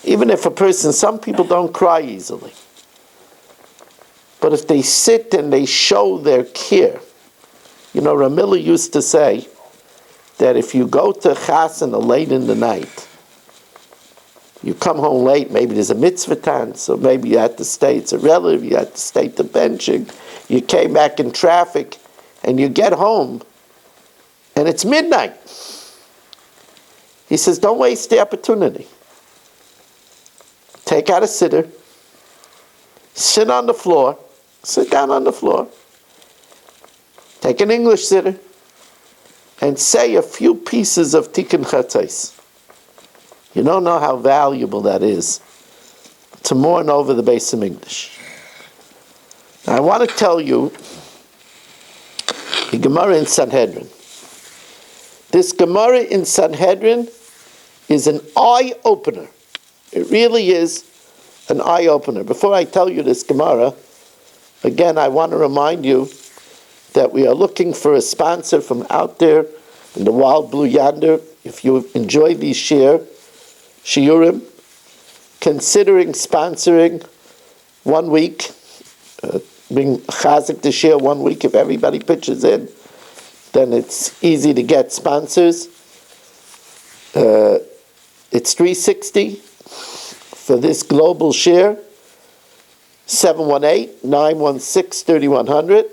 Even if a person, some people don't cry easily. But if they sit and they show their care, Ramila used to say that if you go to Chasana late in the night, you come home late, maybe there's a mitzvah time, so maybe you had to stay, it's a relative, you had to stay to benching, you came back in traffic, and you get home, and it's midnight. He says, don't waste the opportunity. Take out a sitter, sit on the floor, sit down on the floor, take an English sitter, and say a few pieces of Tikkun Chatzos. You don't know how valuable that is to mourn over the Beis Hamikdash. Now, I want to tell you the Gemara in Sanhedrin. This Gemara in Sanhedrin is an eye-opener. It really is an eye-opener. Before I tell you this Gemara, again, I want to remind you that we are looking for a sponsor from out there in the wild blue yonder. If you enjoy these shiurim, considering sponsoring 1 week, being chazik to share 1 week. If everybody pitches in, then it's easy to get sponsors. It's $360 for this global share. 718-916-3100.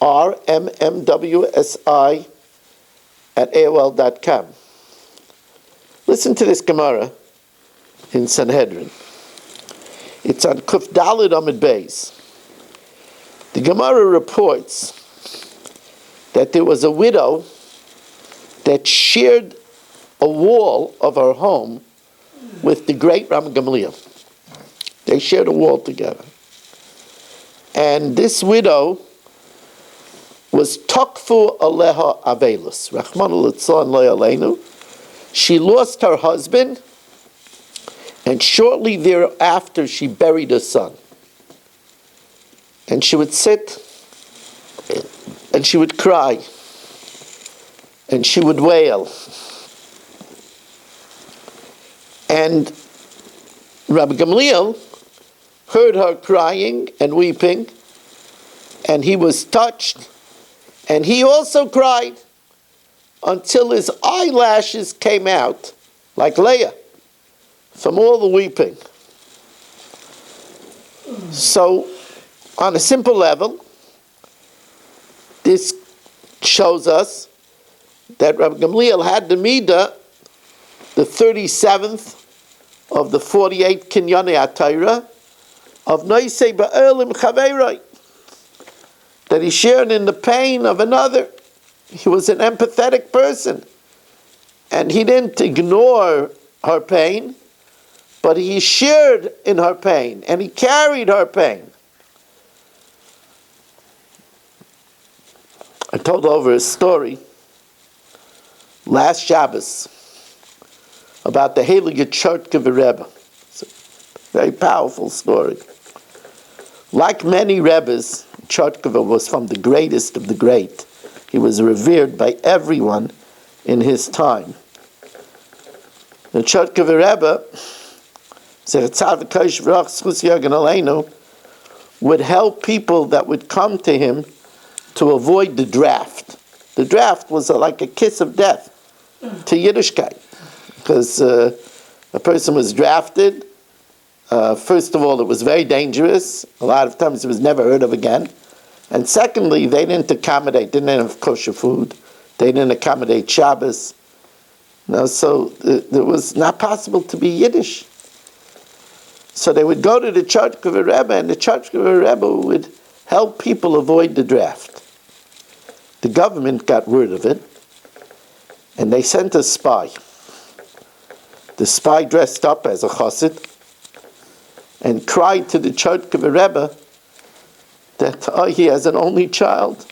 rmmwsi@aol.com. Listen to this Gemara in Sanhedrin. It's on Kuf Daled Amud Beis. The Gemara reports that there was a widow that shared a wall of her home with the great Ram Gamliel. They shared a wall together. And this widow was Tokfu Aleha Avelus. Rachmana litzlan lo aleinu. She lost her husband, and shortly thereafter she buried her son. And she would sit, and she would cry, and she would wail. And Rabbi Gamliel heard her crying and weeping, and he was touched, and he also cried until his eyelashes came out like Leah from all the weeping. So, on a simple level, this shows us that Rabbi Gamliel had the Midah, the 37th of the 48 Kinyanei HaTorah, of Noisei Ba'elim Chaveiroi, that he shared in the pain of another. He was an empathetic person, and he didn't ignore her pain, but he shared in her pain, and he carried her pain. I told over a story last Shabbos about the Heilige Chertke Rebbe. It's a very powerful story. Like many Rebbes, Chertke was from the greatest of the great. He was revered by everyone in his time. The Chertke Rebbe, would help people that would come to him to avoid the draft. The draft was like a kiss of death to Yiddishkeit, because a person was drafted. First of all, it was very dangerous. A lot of times it was never heard of again. And secondly, they didn't accommodate, didn't have kosher food. They didn't accommodate Shabbos. So it was not possible to be Yiddish. So they would go to the Chertke Rebbe, and the Chertke Rebbe would help people avoid the draft. The government got word of it, and they sent a spy. The spy dressed up as a chassid and cried to the Chertke Rebbe that he has an only child,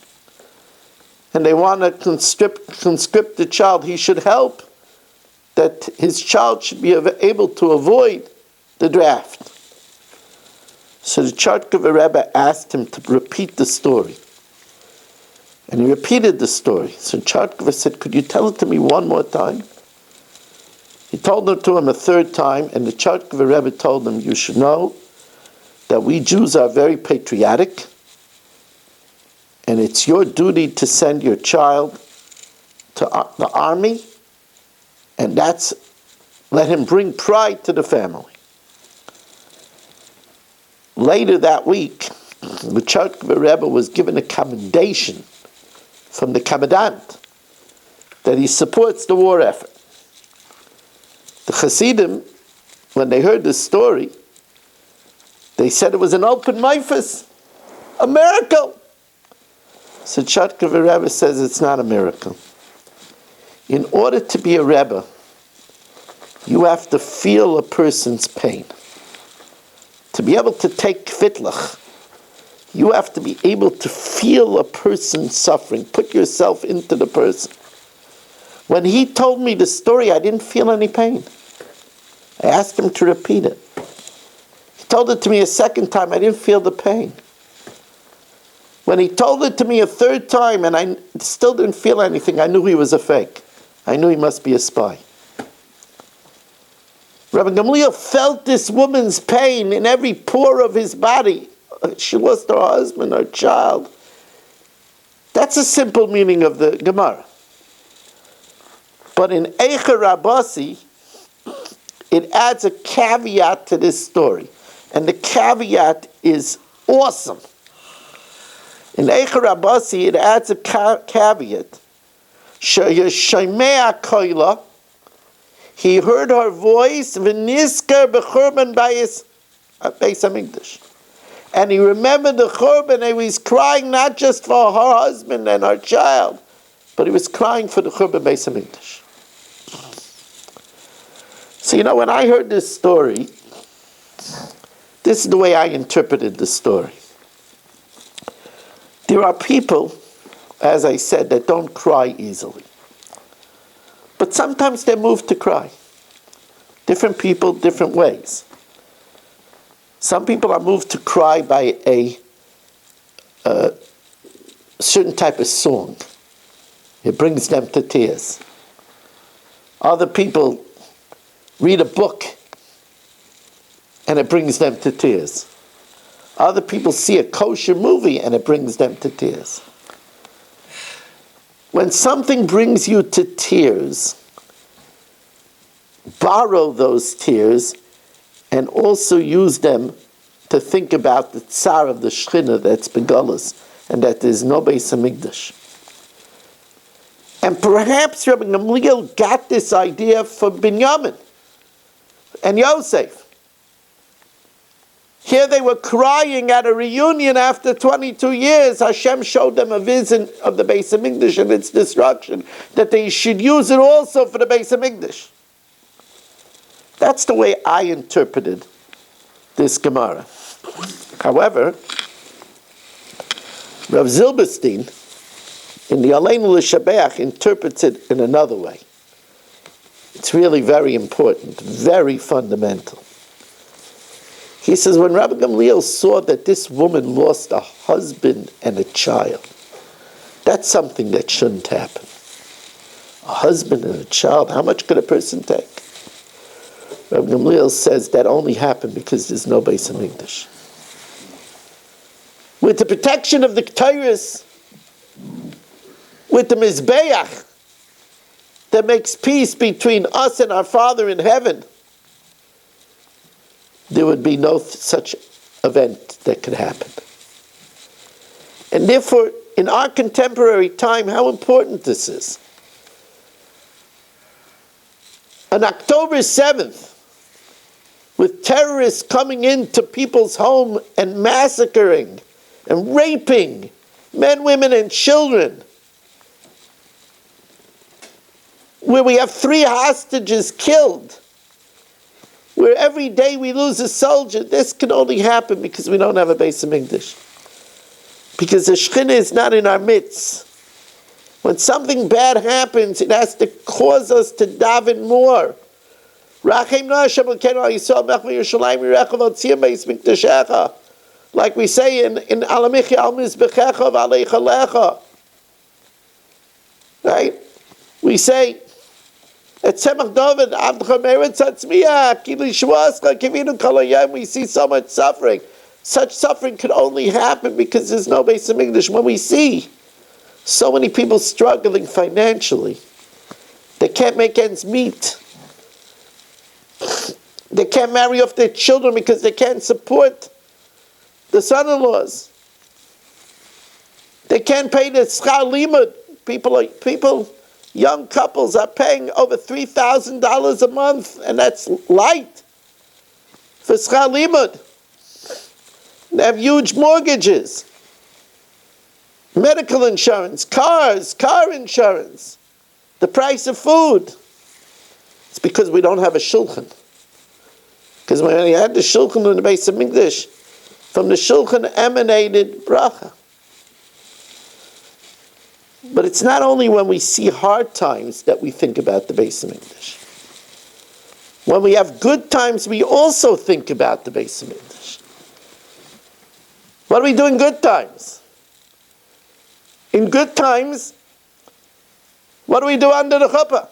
and they want to conscript the child, he should help that his child should be able to avoid the draft. So the Chartkover Rebbe asked him to repeat the story. And he repeated the story. So Chartkover said, could you tell it to me one more time? He told it to him a third time, and the Chartkover Rebbe told him, you should know that we Jews are very patriotic, and it's your duty to send your child to the army, and let him bring pride to the family. Later that week, the Chartkover Rebbe was given a commendation from the commandant that he supports the war effort. The Hasidim, when they heard this story, they said it was an open mifus, a miracle. So Chartkover Rebbe says it's not a miracle. In order to be a Rebbe, you have to feel a person's pain. To be able to take kvitlach, you have to be able to feel a person's suffering. Put yourself into the person. When he told me the story, I didn't feel any pain. I asked him to repeat it. He told it to me a second time, I didn't feel the pain. When he told it to me a third time and I still didn't feel anything, I knew he was a fake. I knew he must be a spy. Rabbi Gamliel felt this woman's pain in every pore of his body. She lost her husband, her child. That's a simple meaning of the Gemara. But in Eicher Rabasi, it adds a caveat to this story. And the caveat is awesome. In Eicher Rabasi, it adds a caveat. Sheyeshomea koila, he heard her voice, v'nisker b'churban Beis Hamikdash. And he remembered the churban, and he was crying not just for her husband and her child, but he was crying for the churban Beis Hamikdash. So, when I heard this story, this is the way I interpreted the story. There are people, as I said, that don't cry easily. But sometimes they're moved to cry. Different people, different ways. Some people are moved to cry by a certain type of song. It brings them to tears. Other people read a book and it brings them to tears. Other people see a kosher movie and it brings them to tears. When something brings you to tears, borrow those tears and also use them to think about the tsar of the Shechina that's Begalus and that there's no Beis Hamikdash. And perhaps Rabbi Gamliel got this idea from Binyamin and Yosef. Here they were crying at a reunion after 22 years. Hashem showed them a vision of the Beis Hamikdash and its destruction, that they should use it also for the Beis Hamikdash. That's the way I interpreted this Gemara. However, Rav Zilberstein, in the Aleinu L'Shabeach, interprets it in another way. It's really very important, very fundamental. He says, when Rabbi Gamliel saw that this woman lost a husband and a child, that's something that shouldn't happen. A husband and a child, how much could a person take? Rabbi Gamliel says that only happened because there's no Beis Hamikdash. With the protection of the Ketores, with the Mizbeach that makes peace between us and our Father in heaven, there would be no such event that could happen. And therefore, in our contemporary time, how important this is. On October 7th, with terrorists coming into people's home and massacring and raping men, women, and children, where we have 3 hostages killed, where every day we lose a soldier, this can only happen because we don't have a Beis Hamikdash. Because the Shechina is not in our midst. When something bad happens, it has to cause us to daven more. Like we say in Alamichi al Mizbechecha v'Alecha Lecha. Right? We say, at Tzemach David, Avdecha Meretz Hatzmiach, Ki Lishvascha, Kivinu Kol Hayom, we see so much suffering. Such suffering could only happen because there's no Beis HaMikdash. When we see so many people struggling financially, they can't make ends meet. They can't marry off their children because they can't support the son-in-laws. They can't pay the schar limud. People, young couples are paying over $3,000 a month, and that's light for schar limud. They have huge mortgages, medical insurance, car insurance, the price of food. It's because we don't have a shulchan. Because when we had the shulchan in the Beis HaMikdash, from the shulchan emanated bracha. But it's not only when we see hard times that we think about the Beis HaMikdash. When we have good times, we also think about the Beis HaMikdash. What do we do in good times? In good times, what do we do under the chuppah?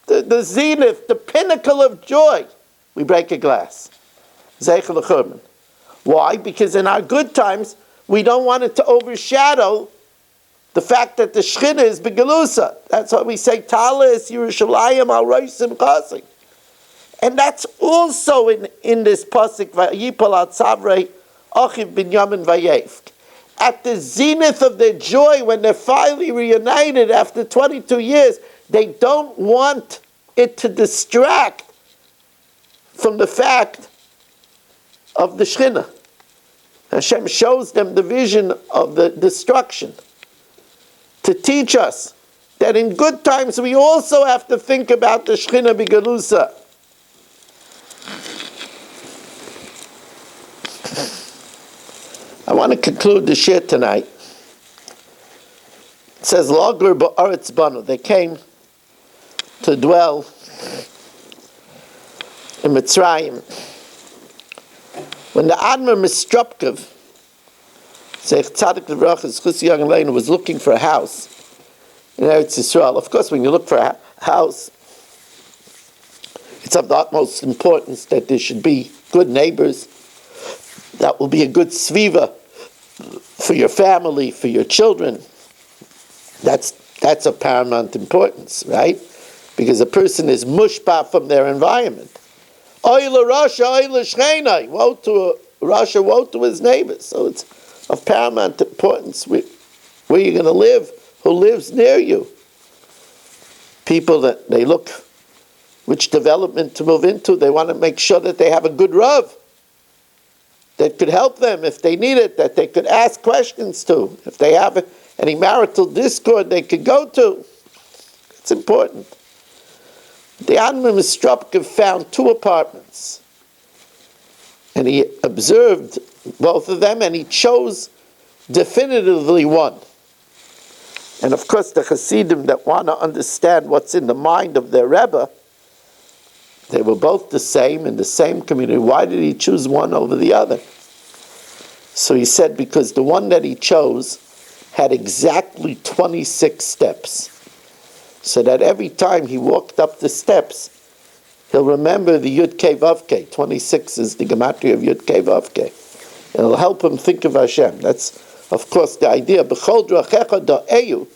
The zenith, the pinnacle of joy. We break a glass. Zeichel l'churban. Why? Because in our good times, we don't want it to overshadow the fact that the Shechina is begalusa. That's why we say, Talis Yerushalayim al Roisim Chasing. And that's also in this pasuk, Vayipol al Tzavrei Achiv Binyamin Vayevk. At the zenith of their joy, when they're finally reunited after 22 years, they don't want it to distract from the fact of the Shechina. Hashem shows them the vision of the destruction to teach us that in good times we also have to think about the Shechina B'Galusa. I want to conclude the shir tonight. It says, Lagur ba'aretz banu. They came to dwell in Mitzrayim. When the Admir Mistrupkev, Zeich Tzadik L'Vrachas Chus Young Leinu, was looking for a house in Eretz Yisrael, of course, when you look for a house, it's of the utmost importance that there should be good neighbors. That will be a good sviva for your family, for your children. That's of paramount importance, right? Because a person is mushpa from their environment. Oila Rasha, Oila Shchenai. Woe to Rasha, woe to his neighbors. So it's of paramount importance where you're going to live, who lives near you. People that they look which development to move into, they want to make sure that they have a good Rav that could help them if they need it, that they could ask questions to. If they have any marital discord they could go to. It's important. The Admir Mistrupkev found 2 apartments. And he observed both of them, and he chose definitively one. And of course, the Hasidim that want to understand what's in the mind of their Rebbe, they were both the same in the same community. Why did he choose one over the other? So he said, because the one that he chose had exactly 26 steps. So that every time he walked up the steps, he'll remember the Yud Kei Vav Kei. 26 is the gematria of Yud Kei Vav Kei. It'll help him think of Hashem. That's, of course, the idea. B'chol drachecha da'eyu.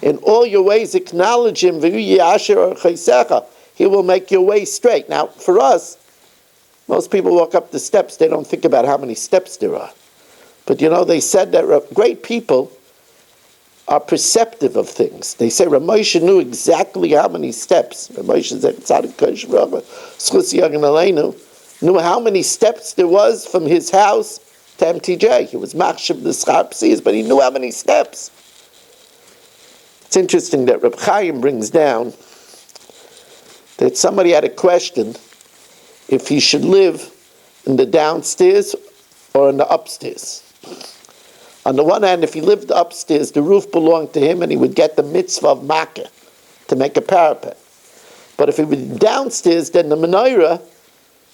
In all your ways, acknowledge him. V'yu yasher orcheisecha. He will make your way straight. Now, for us, most people walk up the steps. They don't think about how many steps there are. But they said that great people are perceptive of things. They say Rav Moshe knew exactly how many steps. Rav Moshe knew how many steps there was from his house to MTJ. He was machshav the schar, but he knew how many steps. It's interesting that Reb Chaim brings down that somebody had a question if he should live in the downstairs or in the upstairs. On the one hand, if he lived upstairs, the roof belonged to him, and he would get the mitzvah of makkah to make a parapet. But if he was downstairs, then the menorah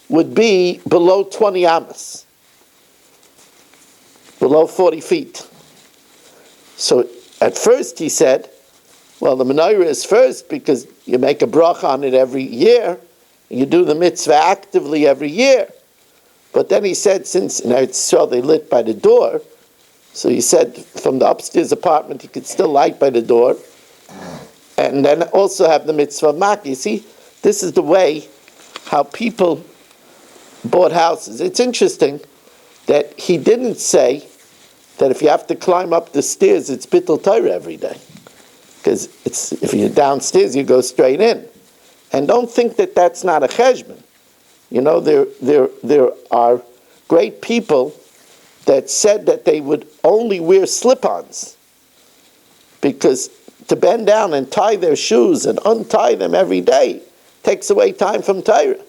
would be below 20 amas, below 40 feet. So at first he said, well, the menorah is first because you make a bracha on it every year, and you do the mitzvah actively every year. But then he said, since in Eretz Yisrael they lit by the door, so he said from the upstairs apartment he could still light by the door, and then also have the mitzvah of makkah. You see, this is the way how people bought houses. It's interesting that he didn't say that if you have to climb up the stairs, it's bittul Torah every day. Because if you're downstairs, you go straight in. And don't think that that's not a cheshbon. You know, there are great people that said that they would only wear slip-ons, because to bend down and tie their shoes and untie them every day takes away time from Torah.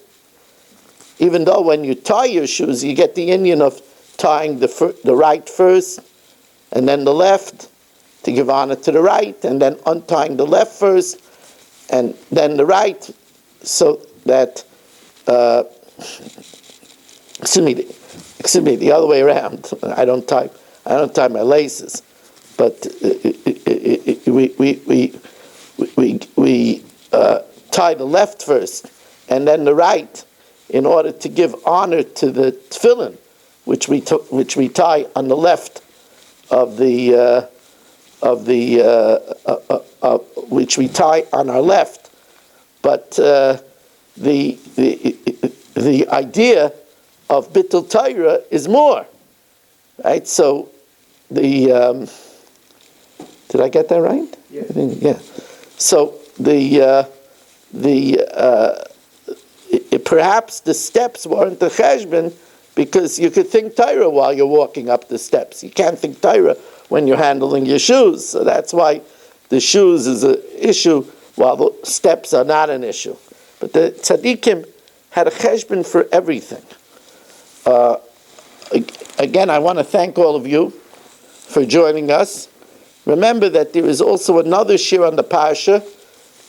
Even though when you tie your shoes, you get the inyan of tying the right first, and then the left, to give honor to the right, and then untying the left first, and then the right, so that, excuse me, the other way around. I don't tie my laces, but we tie the left first, and then the right, in order to give honor to the tefillin, which we tie on the left of which we tie on our left. But the idea of bittul Torah is more, right? So did I get that right? Yeah. So perhaps the steps weren't the cheshbon, because you could think Torah while you're walking up the steps. You can't think Torah when you're handling your shoes. So that's why the shoes is an issue while the steps are not an issue. But the tzaddikim had a cheshbon for everything. Again, I want to thank all of you for joining us. Remember that there is also another shiur on the parsha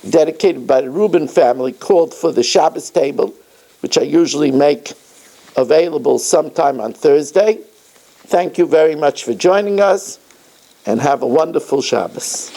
dedicated by the Reuben family called For the Shabbos Table, which I usually make available sometime on Thursday. Thank you very much for joining us, and have a wonderful Shabbos.